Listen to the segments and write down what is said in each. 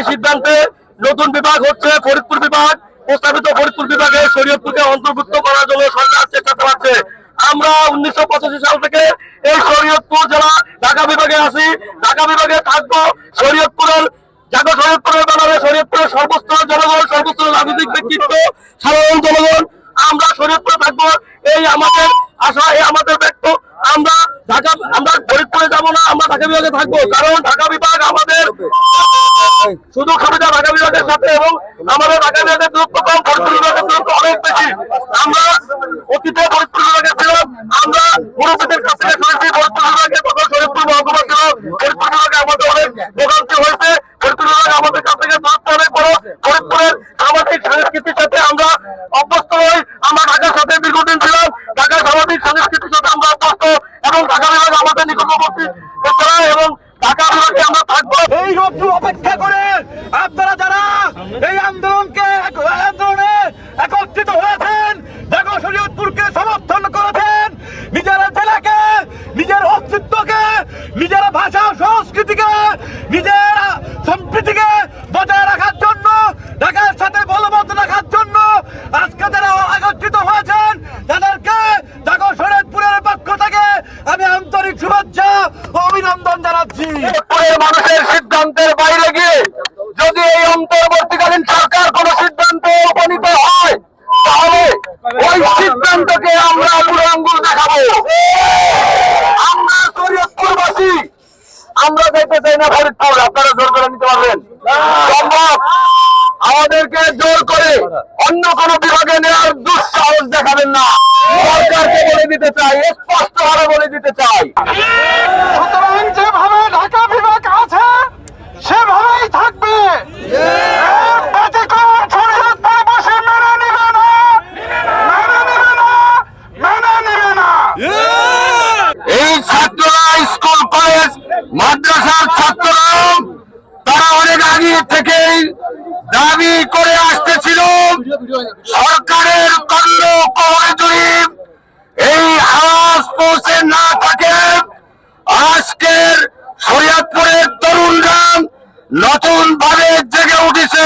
এই সিদ্ধান্তে নতুন বিভাগ হচ্ছে ফরিদপুর বিভাগ। প্রস্তাবিত ফরিদপুর বিভাগে শরীয়তপুরকে অন্তর্ভুক্ত করার জন্য সরকার চেষ্টা চালাচ্ছে। আমরা 1985 সাল থেকে এই শরীয়তপুর জেলা ঢাকা বিভাগে আছি, ঢাকা বিভাগে থাকবো। শরীয়তপুরের শরীয়তপুরের বানাবে শরীয়তপুরের সর্বস্তরের জনগণ, সর্বস্তরের রাজনৈতিক ব্যক্তিত্ব, সাধারণ জনগণ। আমরা শরীয়তপুরে থাকবো, এই আমাদের আশা, এই আমাদের ব্যক্ত। আমরা ফরিদপুরে যাবো না, আমরা ঢাকা বিভাগে থাকবো। কারণ ঢাকা বিভাগ আমাদের সুযোগ সুবিধা ঢাকা বিভাগের সাথে, এবং আমাদের ঢাকা বিভাগের দূরত্ব কম, ফরিদপুর বিভাগের দূরত্ব অনেক বেশি। আমরা অতীতে ফরিদপুর বিভাগে ছিলাম, আমরা মুরব্বীদের কাছ থেকে শুনেছি ফরিদপুর বিভাগে তখন শরীয়তপুর মহকুমা ছিল, ফরিদপুর বিভাগে আমাদের অনেক ভোগান্তি হয়েছে। ফরিদপুর বিভাগে আমাদের কাছ থেকে দূরত্ব অনেক বড়। ফরিদপুরের সামাজিক সংস্কৃতির সাথে আমরা অভ্যস্ত হই। আমরা ঢাকার সাথে দীর্ঘদিন ছিলাম, ঢাকার সামাজিক সংস্কৃতির সাথে আমরা অভ্যস্ত, এবং ঢাকা বিভাগ আমাদের নিকটবর্তী এবং ঢাকা বিভাগে আমরা থাকবো। এই রোদ্দুর অপেক্ষা করে আপনারা যারা এই আন্দোলনে একত্রিত হয়েছেন, ঢাকা শরীয়তপুরকে সমর্থন করেছেন, নিজের জেলাকে, নিজের অস্তিত্বকে, নিজের ভাষা সংস্কৃতিকে, নিজের সম্প্রীতিকে বজায় রাখার জন্য, ঢাকার সাথে বলবৎ রাখার জন্য আজকে যারা একত্রিত হয়েছেন তাদেরকে ঢাকা শরীয়তপুরের পক্ষ থেকে আমি আন্তরিক শুভেচ্ছা ও অভিনন্দন জানাচ্ছি। মানুষের সিদ্ধান্তের বাইরে গিয়ে যদি এই অন্তর্বর্তীকালীন সরকার কোন সিদ্ধান্তে উপনীত হয়, তাহলে ওই সিদ্ধান্তকে আমরা বুড়ো আঙ্গুল দেখাবো। আমরা শরীয়তপুরবাসী, আমরা যেতে চাই না ফরিদপুর। আপনারা জোর করে নিতে পারবেন সম্ভব? আমাদেরকে জোর করে অন্য কোন বিভাগে নেওয়ার দুঃসাহস দেখাবেন না। সরকারকে বলে দিতে চাই, স্পষ্ট ভাবে বলে দিতে চাই, সুতরাং যেভাবে ঢাকা বিভাগ আছে সেভাবেই থাকবে। এই ছাত্ররা, স্কুল কলেজ মাদ্রাসার ছাত্ররা, তারা অনেক আগে থেকেই দাবি করে আসতেছিল সরকারের তন্ন কবরে যদি এই আওয়াজ পৌঁছে না থাকে, আজকের শরীয়তপুরের তরুণরা নতুন ভাবে জেগে উঠেছে,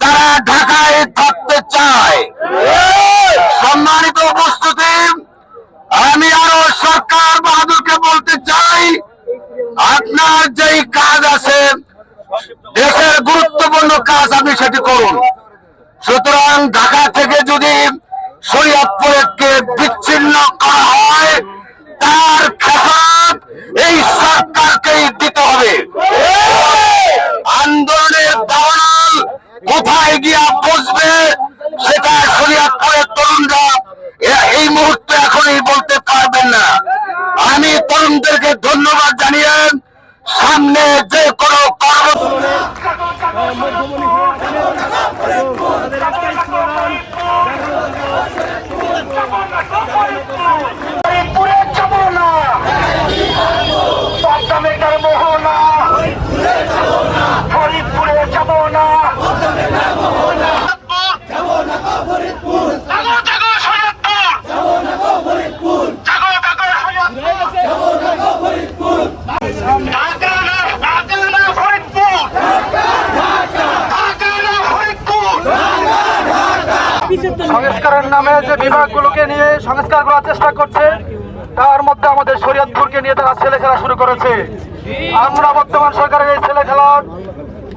তারা ঢাকায় থাকতে চায়। সম্মানিত উপস্থিতি, আমি আরো সরকার বাহাদুরকে বলতে চাই, আপনার যেই কাজ আছে, দেশের গুরুত্বপূর্ণ কাজ, আপনি সেটি করুন। সুতরাং ঢাকা থেকে যদি শরীয়তপুরকে বিচ্ছিন্ন করা হয়, তার খেসারত এই সরকারকেই দিতে হবে। আন্দোলনের দাওয়াল কোথায় গিয়া পৌঁছবে সেটা শরীয়তপুরের তরুণরা এই মুহূর্তে এখনই বলতে পারবেন না। আমি তরুণদেরকে ধন্যবাদ জানিয়ে সামনে যে কোনো ফরিদপুরে যাব না। সংস্কারের নামে যে বিভাগগুলোকে নিয়ে সংস্কার করার চেষ্টা করছে, তার মধ্যে আমাদের শরীয়তপুরকে নিয়ে তারা ছেলে খেলা শুরু করেছে। আমরা বর্তমান সরকারের এই ছেলে খেলা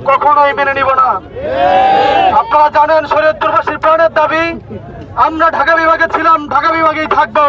কখনোই মেনে নিব না। আপনারা জানেন শরীয়তপুরবাসীর প্রাণের দাবি, আমরা ঢাকা বিভাগে ছিলাম, ঢাকা বিভাগেই থাকবো।